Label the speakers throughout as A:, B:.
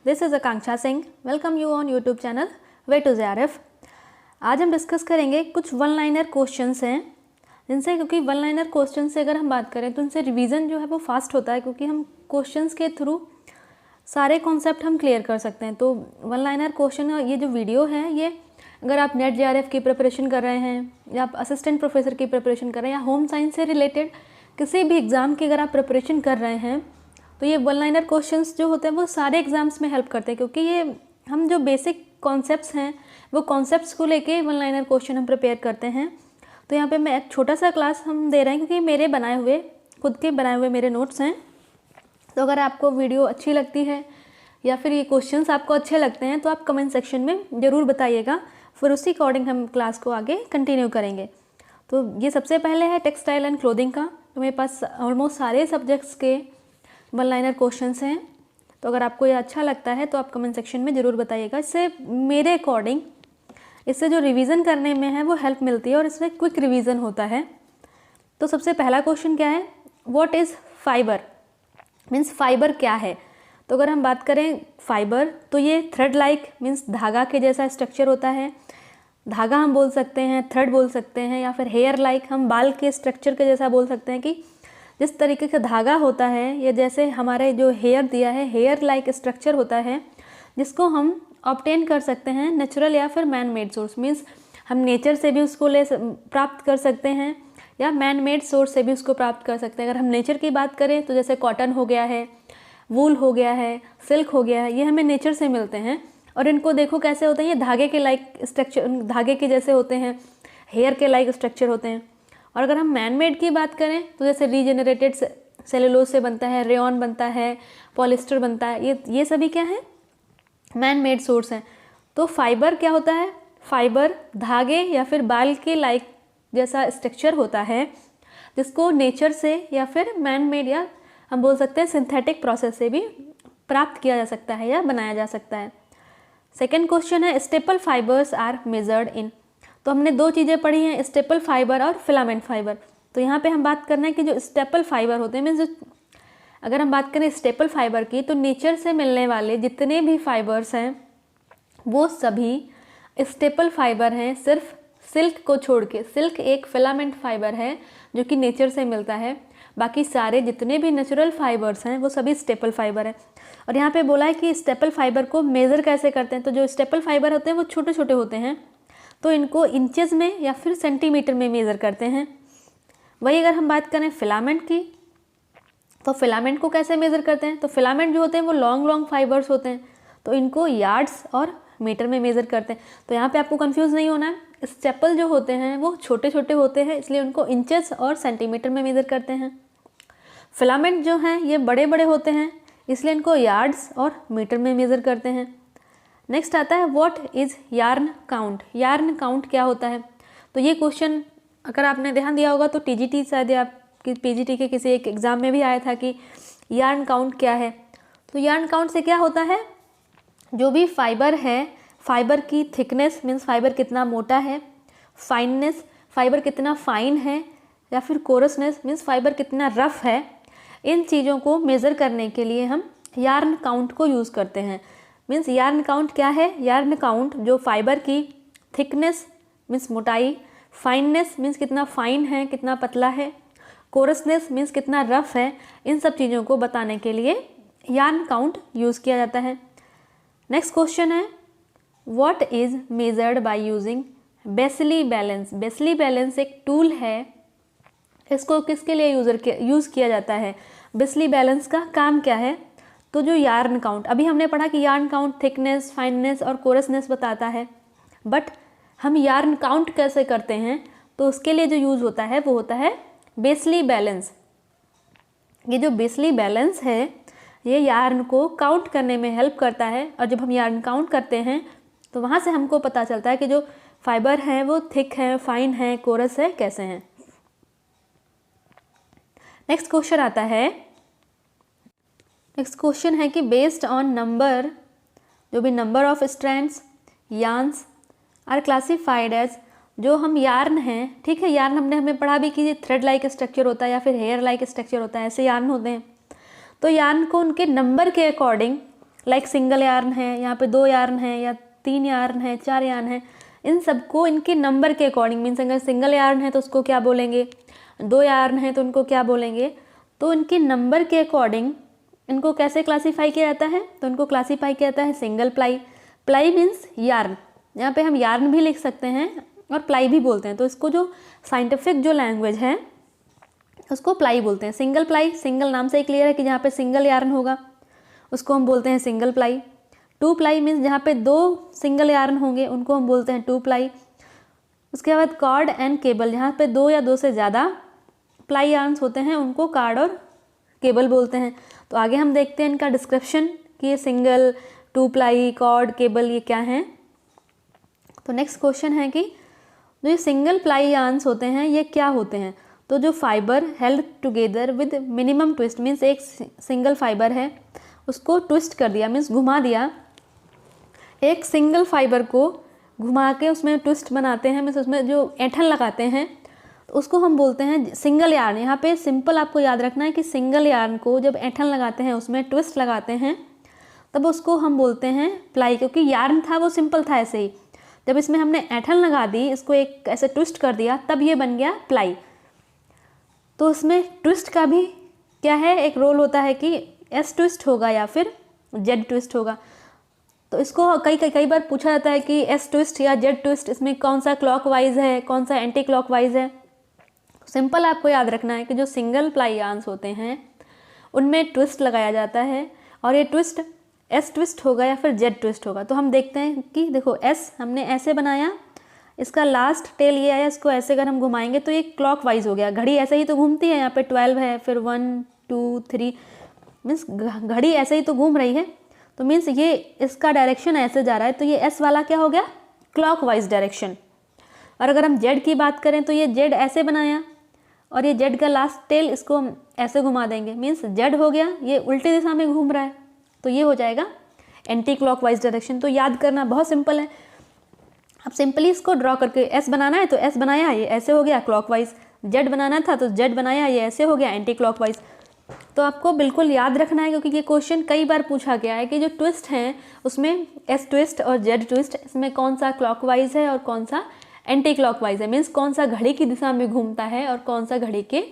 A: This is Akanksha Singh. Welcome you on YouTube channel way to JRF. आज हम discuss करेंगे कुछ वन लाइनर क्वेश्चंस हैं जिनसे, क्योंकि वन लाइनर क्वेश्चन से अगर हम बात करें तो उनसे रिवीजन जो है वो फास्ट होता है, क्योंकि हम क्वेश्चंस के थ्रू सारे कॉन्सेप्ट हम क्लियर कर सकते हैं। तो वन लाइनर क्वेश्चन, ये जो वीडियो है ये अगर आप नेट जेआरएफ की प्रिपरेशन कर रहे हैं या आप असिस्टेंट प्रोफेसर की प्रिपरेशन कर रहे हैं या होम साइंस से रिलेटेड किसी भी एग्ज़ाम की अगर आप प्रिपरेशन कर रहे हैं तो ये वन लाइनर क्वेश्चंस जो होते हैं वो सारे एग्ज़ाम्स में हेल्प करते हैं, क्योंकि ये हम जो बेसिक कॉन्सेप्ट्स हैं वो कॉन्सेप्ट्स को लेके वन लाइनर क्वेश्चन हम प्रिपेयर करते हैं। तो यहाँ पे मैं एक छोटा सा क्लास हम दे रहे हैं, क्योंकि मेरे बनाए हुए खुद के बनाए हुए मेरे नोट्स हैं। तो अगर आपको वीडियो अच्छी लगती है या फिर ये क्वेश्चंस आपको अच्छे लगते हैं तो आप कमेंट सेक्शन में ज़रूर बताइएगा, फिर उसी अकॉर्डिंग हम क्लास को आगे कंटिन्यू करेंगे। तो ये सबसे पहले है टेक्सटाइल एंड क्लोथिंग का। तो मेरे पास ऑलमोस्ट सारे सब्जेक्ट्स के वन लाइनर क्वेश्चंस हैं। तो अगर आपको ये अच्छा लगता है तो आप कमेंट सेक्शन में ज़रूर बताइएगा। इससे मेरे अकॉर्डिंग इससे जो रिवीजन करने में है वो हेल्प मिलती है और इसमें क्विक रिवीजन होता है। तो सबसे पहला क्वेश्चन क्या है, what is fibre, means fibre क्या है। तो अगर हम बात करें फाइबर तो ये थ्रेड लाइक मीन्स धागा के जैसा स्ट्रक्चर होता है। धागा हम बोल सकते हैं, थ्रेड बोल सकते हैं, या फिर हेयर लाइक हम बाल के स्ट्रक्चर के जैसा बोल सकते हैं कि जिस तरीके से धागा होता है ये जैसे हमारे जो हेयर दिया है हेयर लाइक स्ट्रक्चर होता है, जिसको हम ऑब्टेन कर सकते हैं नेचुरल या फिर मैन मेड सोर्स। मीन्स हम नेचर से भी उसको प्राप्त कर सकते हैं या मैन मेड सोर्स से भी उसको प्राप्त कर सकते हैं। अगर हम नेचर की बात करें तो जैसे कॉटन हो गया है, वूल हो गया है, सिल्क हो गया है, ये हमें नेचर से मिलते हैं। और इनको देखो कैसे होते हैं, ये धागे के लाइक स्ट्रक्चर, धागे के जैसे होते हैं, हेयर के लाइक स्ट्रक्चर होते हैं। और अगर हम मैन मेड की बात करें तो जैसे रीजेनरेटेड सेलुलोज से बनता है, रेयॉन बनता है, पॉलिस्टर बनता है, ये सभी क्या है, मैन मेड सोर्स हैं। तो फाइबर क्या होता है, फाइबर धागे या फिर बाल के लाइक जैसा स्ट्रक्चर होता है जिसको नेचर से या फिर मैन मेड या हम बोल सकते हैं सिंथेटिक प्रोसेस से भी प्राप्त किया जा सकता है या बनाया जा सकता है। सेकेंड क्वेश्चन है staple fibres are measured in. तो हमने दो चीज़ें पढ़ी हैं, स्टेपल फाइबर और फिलामेंट फाइबर। तो यहाँ पे हम बात करना है कि जो स्टेपल फाइबर होते हैं, मीन्स जो अगर हम बात करें स्टेपल फाइबर की तो नेचर से मिलने वाले जितने भी फाइबर्स हैं वो सभी स्टेपल फाइबर हैं, सिर्फ सिल्क को छोड़ के। सिल्क एक फिलामेंट फाइबर है जो कि नेचर से मिलता है, बाकी सारे जितने भी नेचुरल फाइबर्स हैं वो सभी स्टेपल फाइबर हैं। और यहाँ पे बोला है कि स्टेपल फाइबर को मेज़र कैसे करते हैं। तो जो स्टेपल फाइबर होते हैं वो छोटे छोटे होते हैं, तो इनको इंचेस में या फिर सेंटीमीटर में मेज़र करते हैं। वही अगर हम बात करें फिलामेंट की तो फिलामेंट को कैसे मेज़र करते हैं। तो फिलामेंट जो होते हैं वो लॉन्ग फाइबर्स होते हैं, तो इनको यार्ड्स और मीटर में मेज़र करते हैं। तो यहाँ पे आपको कंफ्यूज नहीं होना है, स्टेपल जो होते हैं वो छोटे छोटे होते हैं इसलिए उनको इंचेस और सेंटीमीटर में मेज़र करते हैं। फिलामेंट जो हैं ये बड़े बड़े होते हैं इसलिए इनको यार्ड्स और मीटर में मेज़र करते हैं। नेक्स्ट आता है what is yarn count. Yarn count क्या होता है। तो ये क्वेश्चन अगर आपने ध्यान दिया होगा तो टीजीटी शायद आपकी पीजीटी के किसी एक एग्ज़ाम में भी आया था कि यार्न काउंट क्या है। तो यार्न काउंट से क्या होता है, जो भी फाइबर है, फाइबर की थिकनेस मीन्स फाइबर कितना मोटा है, फाइननेस फाइबर कितना फाइन है, या फिर कोरसनेस मीन्स फाइबर कितना रफ है, इन चीज़ों को मेज़र करने के लिए हम यार्न काउंट को यूज़ करते हैं। मीन्स यार्न काउंट क्या है, यार्न काउंट जो फाइबर की थिकनेस मीन्स मोटाई, फाइननेस मीन्स कितना फाइन है, कितना पतला है, कोरसनेस मीन्स कितना रफ है, इन सब चीज़ों को बताने के लिए यार्न काउंट यूज़ किया जाता है। नेक्स्ट क्वेश्चन है what is measured by using बेसली balance. बेसली balance एक टूल है, इसको किसके लिए यूज़ किया जाता है, बेसली बैलेंस का काम क्या है। तो जो यार्न काउंट, अभी हमने पढ़ा कि यार्न काउंट थिकनेस, फाइननेस और कोरसनेस बताता है, बट हम यार्न काउंट कैसे करते हैं तो उसके लिए जो यूज़ होता है वो होता है बेसली बैलेंस। ये जो बेसली बैलेंस है ये यार्न को काउंट करने में हेल्प करता है, और जब हम यार्न काउंट करते हैं तो वहाँ से हमको पता चलता है कि जो फाइबर हैं वो थिक है, फाइन है, कोरस है, कैसे हैं। नेक्स्ट क्वेश्चन आता है, नेक्स्ट क्वेश्चन है कि बेस्ड ऑन नंबर, जो भी number of strands yarns are classified as, जो हम यार्न हैं, ठीक है, यार्न हमने हमें पढ़ा भी कि थ्रेड लाइक स्ट्रक्चर होता है या फिर हेयर लाइक स्ट्रक्चर होता है, ऐसे यार्न होते हैं। तो यार्न को उनके नंबर के अकॉर्डिंग लाइक सिंगल यार्न है, यहाँ पे 2 यार्न है या 3 यार्न है, 4 यार्न है, इन सबको इनके नंबर के अकॉर्डिंग, मीन्स अगर सिंगल यार्न है तो उसको क्या बोलेंगे, 2 यार्न है तो उनको क्या बोलेंगे, तो इनके नंबर के अकॉर्डिंग इनको कैसे क्लासीफाई किया जाता है, तो इनको क्लासीफाई किया जाता है single ply. Ply means yarn, यहाँ पे हम यार्न भी लिख सकते हैं और प्लाई भी बोलते हैं, तो इसको जो साइंटिफिक जो लैंग्वेज है उसको प्लाई बोलते हैं। सिंगल प्लाई, सिंगल नाम से ही क्लियर है कि जहाँ पे सिंगल यार्न होगा उसको हम बोलते हैं सिंगल प्लाई। 2 प्लाई मीन्स जहाँ पे 2 सिंगल यार्न होंगे उनको हम बोलते हैं 2 प्लाई। उसके बाद कॉर्ड एंड केबल, जहाँ पे 2 या 2 से ज़्यादा प्लाई यार्न्स होते हैं उनको कार्ड और केबल बोलते हैं। तो आगे हम देखते हैं इनका डिस्क्रिप्शन कि ये सिंगल, 2 प्लाई, कॉर्ड, केबल ये क्या हैं। तो नेक्स्ट क्वेश्चन है कि जो ये सिंगल प्लाई यार्न्स होते हैं ये क्या होते हैं, तो जो fibre held together with minimum twist, means एक सिंगल फाइबर है उसको ट्विस्ट कर दिया, मीन्स घुमा दिया, एक सिंगल फाइबर को घुमा के उसमें ट्विस्ट बनाते हैं, मीन्स उसमें जो ऐंठन लगाते हैं तो उसको हम बोलते हैं सिंगल यार्न। यहाँ पे सिंपल आपको याद रखना है कि सिंगल यार्न को जब ऐंठन लगाते हैं उसमें ट्विस्ट लगाते हैं तब उसको हम बोलते हैं प्लाई, क्योंकि यार्न था वो सिंपल था ऐसे ही, जब इसमें हमने ऐंठन लगा दी, इसको एक ऐसे ट्विस्ट कर दिया तब ये बन गया प्लाई। तो उसमें ट्विस्ट का भी क्या है, एक रोल होता है कि एस ट्विस्ट होगा या फिर जेड ट्विस्ट होगा। तो इसको कई बार पूछा जाता है कि एस ट्विस्ट या जेड ट्विस्ट इसमें कौन सा क्लॉकवाइज है, कौन सा एंटी क्लॉकवाइज है। सिंपल आपको याद रखना है कि जो सिंगल प्लाई यार्न्स होते हैं उनमें ट्विस्ट लगाया जाता है और ये ट्विस्ट एस ट्विस्ट होगा या फिर जेड ट्विस्ट होगा। तो हम देखते हैं कि देखो एस हमने ऐसे बनाया, इसका लास्ट टेल ये आया, इसको ऐसे अगर हम घुमाएंगे तो ये क्लॉकवाइज हो गया। घड़ी ऐसे ही तो घूमती है, यहाँ पे 12 है, फिर 1 2 3, मीन्स घड़ी ऐसे ही तो घूम रही है, तो मीन्स ये इसका डायरेक्शन ऐसे जा रहा है, तो ये एस वाला क्या हो गया, क्लॉकवाइज डायरेक्शन। और अगर हम जेड की बात करें तो ये जेड ऐसे बनाया और ये जेड का लास्ट टेल इसको हम ऐसे घुमा देंगे, मीन्स जेड हो गया, ये उल्टी दिशा में घूम रहा है, तो ये हो जाएगा एंटी क्लॉकवाइज डायरेक्शन। तो याद करना बहुत सिंपल है, अब सिंपली इसको ड्रॉ करके एस बनाना है तो एस बनाया, ये ऐसे हो गया क्लॉकवाइज, जेड बनाना था तो जेड बनाया, ये ऐसे हो गया एंटी क्लॉकवाइज। तो आपको बिल्कुल याद रखना है क्योंकि ये क्वेश्चन कई बार पूछा गया है कि जो ट्विस्ट हैं उसमें एस ट्विस्ट और जेड ट्विस्ट, इसमें कौन सा क्लॉकवाइज है और कौन सा एंटी क्लॉकवाइज है, मीन्स कौन सा घड़ी की दिशा में घूमता है और कौन सा घड़ी के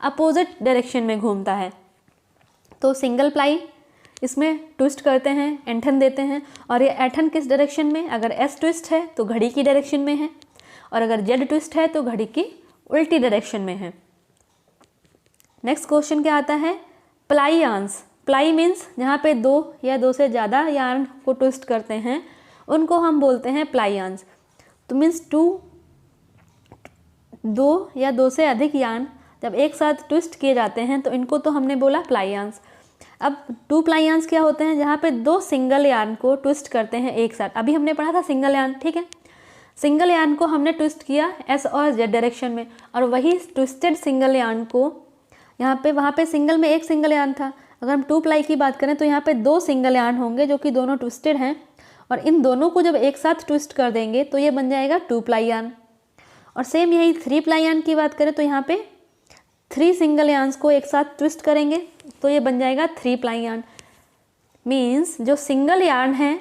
A: अपोजिट डायरेक्शन में घूमता है। तो सिंगल प्लाई इसमें ट्विस्ट करते हैं, ऐंठन देते हैं, और ये ऐंठन किस डायरेक्शन में, अगर एस ट्विस्ट है तो घड़ी की डायरेक्शन में है और अगर जेड ट्विस्ट है तो घड़ी की उल्टी डायरेक्शन में है। नेक्स्ट क्वेश्चन क्या आता है, प्लाई यार्न्स। प्लाई मीन्स जहाँ पे 2 या 2 से ज़्यादा यार्न को ट्विस्ट करते हैं उनको हम बोलते हैं प्लाई यार्न्स। तो मीन्स 2 या 2 से अधिक यार्न जब एक साथ ट्विस्ट किए जाते हैं तो इनको तो हमने बोला प्लाई यार्न्स। अब 2 प्लाई यार्न्स क्या होते हैं, जहाँ पे 2 सिंगल यार्न को ट्विस्ट करते हैं एक साथ। अभी हमने पढ़ा था सिंगल यार्न, ठीक है, सिंगल यार्न को हमने ट्विस्ट किया एस और जेड डायरेक्शन में, और वही ट्विस्टेड सिंगल यार्न को वहाँ पे सिंगल में एक सिंगल यार्न था, अगर हम 2 प्लाई की बात करें तो यहाँ पे 2 सिंगल यार्न होंगे जो कि दोनों ट्विस्टेड हैं, और इन दोनों को जब एक साथ ट्विस्ट कर देंगे तो ये बन जाएगा 2 प्लाई यार्न। और सेम यही 3 प्लाई यार्न की बात करें तो यहाँ पे 3 सिंगल यार्न्स को एक साथ ट्विस्ट करेंगे तो ये बन जाएगा 3 प्लाई यार्न। मीन्स जो सिंगल यार्न है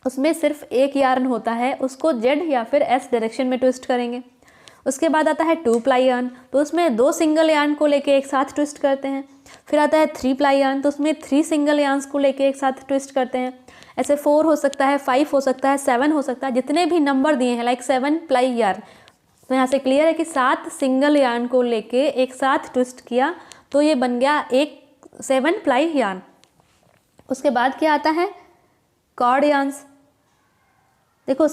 A: उसमें सिर्फ एक यार्न होता है, उसको जेड या फिर एस डायरेक्शन में ट्विस्ट करेंगे। उसके बाद आता है 2 प्लाई यार्न, तो उसमें 2 सिंगल यार्न को लेके एक साथ ट्विस्ट करते हैं। फिर आता है 3 प्लाई यार्न, तो उसमें 3 सिंगल यार्न्स को लेके एक साथ ट्विस्ट करते हैं। ऐसे 4 हो सकता है, 5 हो सकता है, 7 हो सकता है, जितने भी नंबर दिए हैं, लाइक 7 प्लाई यार्न। तो यहाँ से क्लियर है कि 7 सिंगल यार्न को लेके एक साथ ट्विस्ट किया तो ये बन गया 7 प्लाई यार्न। उसके बाद क्या आता है, कॉर्ड यार्न्स। देखो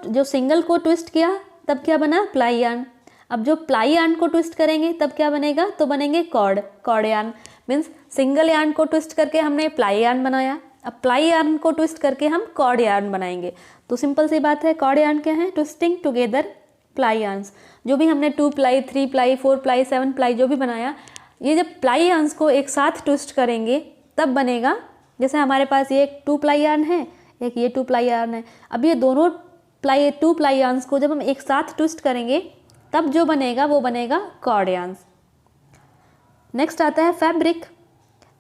A: जो सिंगल को ट्विस्ट किया तब क्या बना, प्लाई यार्न। अब जो प्लाई यार्न को ट्विस्ट करेंगे तब क्या बनेगा, तो बनेंगे cord yarn. Means single yarn को ट्विस्ट करके हमने प्लाई यार्न बनाया, अब प्लाई यार्न को ट्विस्ट करके हम कॉर्ड यार्न बनाएंगे। तो सिंपल सी बात है, कॉर्ड यार्न क्या है, ट्विस्टिंग टुगेदर प्लाई यार्न्स। जो भी हमने 2 प्लाई, 3 प्लाई, 4 प्लाई, 7 प्लाई जो भी बनाया, ये जब प्लाई यार्न्स को एक साथ ट्विस्ट करेंगे तब बनेगा। जैसे हमारे पास ये एक 2 प्लाई यार्न है, एक ये 2 प्लाई यार्न है, अब ये दोनों 2 प्लाई यार्न्स को जब हम एक साथ ट्विस्ट करेंगे तब जो बनेगा वो बनेगा कॉर्ड यार्न्स। नेक्स्ट आता है fabric.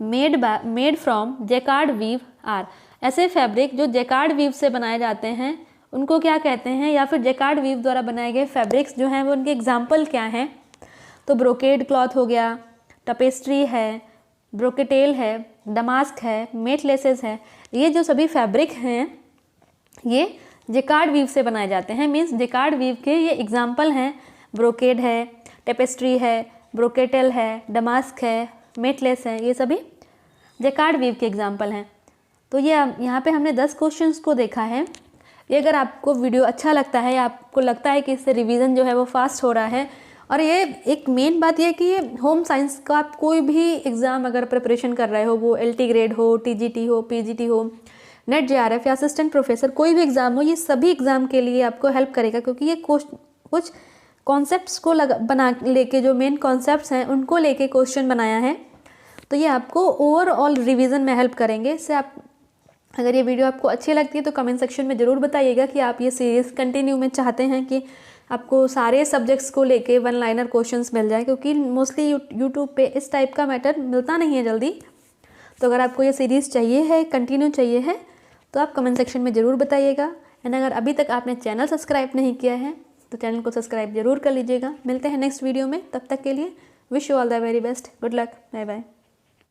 A: Made from jacquard weave are. ऐसे फैब्रिक जो जैकार्ड वीव से बनाए जाते हैं उनको क्या कहते हैं, या फिर जैकार्ड वीव द्वारा बनाए गए फैब्रिक्स जो हैं वो उनके एग्जाम्पल क्या हैं। तो ब्रोकेड क्लॉथ हो गया, टपेस्ट्री है, ब्रोकेटेल है, डमास्क है, मेट लेसेस है, ये जो सभी फैब्रिक हैं ये जैकार्ड वीव से बनाए जाते हैं। मीन्स जैकार्ड वीव के ये एग्जाम्पल हैं, ब्रोकेड है, टेपेस्ट्री है, ब्रोकेटेल है, डमास्क है, मेटलेस है, ये सभी जैकार्ड वीव के एग्जाम्पल हैं। तो ये यहाँ पे हमने 10 क्वेश्चंस को देखा है। ये अगर आपको वीडियो अच्छा लगता है या आपको लगता है कि इससे रिवीजन जो है वो फास्ट हो रहा है, और ये एक मेन बात ये है कि ये होम साइंस का आप कोई भी एग्ज़ाम अगर प्रिपरेशन कर रहे हो, वो LT ग्रेड हो, TGT हो, PGT हो, नेट JRF या असिस्टेंट प्रोफेसर, कोई भी एग्ज़ाम हो, ये सभी एग्ज़ाम के लिए आपको हेल्प करेगा, क्योंकि ये कुछ कॉन्सेप्ट्स को बना लेके, जो मेन कॉन्सेप्ट्स हैं उनको लेके क्वेश्चन बनाया है। तो ये आपको ओवरऑल रिवीजन में हेल्प करेंगे। इससे आप, अगर ये वीडियो आपको अच्छी लगती है तो कमेंट सेक्शन में ज़रूर बताइएगा कि आप ये सीरीज़ कंटिन्यू में चाहते हैं कि आपको सारे सब्जेक्ट्स को लेके वन लाइनर क्वेश्चंस मिल जाए, क्योंकि मोस्टली यूट्यूब पे इस टाइप का मैटर मिलता नहीं है जल्दी। तो अगर आपको ये सीरीज़ चाहिए है, कंटिन्यू चाहिए है, तो आप कमेंट सेक्शन में ज़रूर बताइएगा। एंड अगर अभी तक आपने चैनल सब्सक्राइब नहीं किया है तो चैनल को सब्सक्राइब जरूर कर लीजिएगा। मिलते हैं नेक्स्ट वीडियो में, तब तक के लिए wish you all the very best, good luck, bye bye.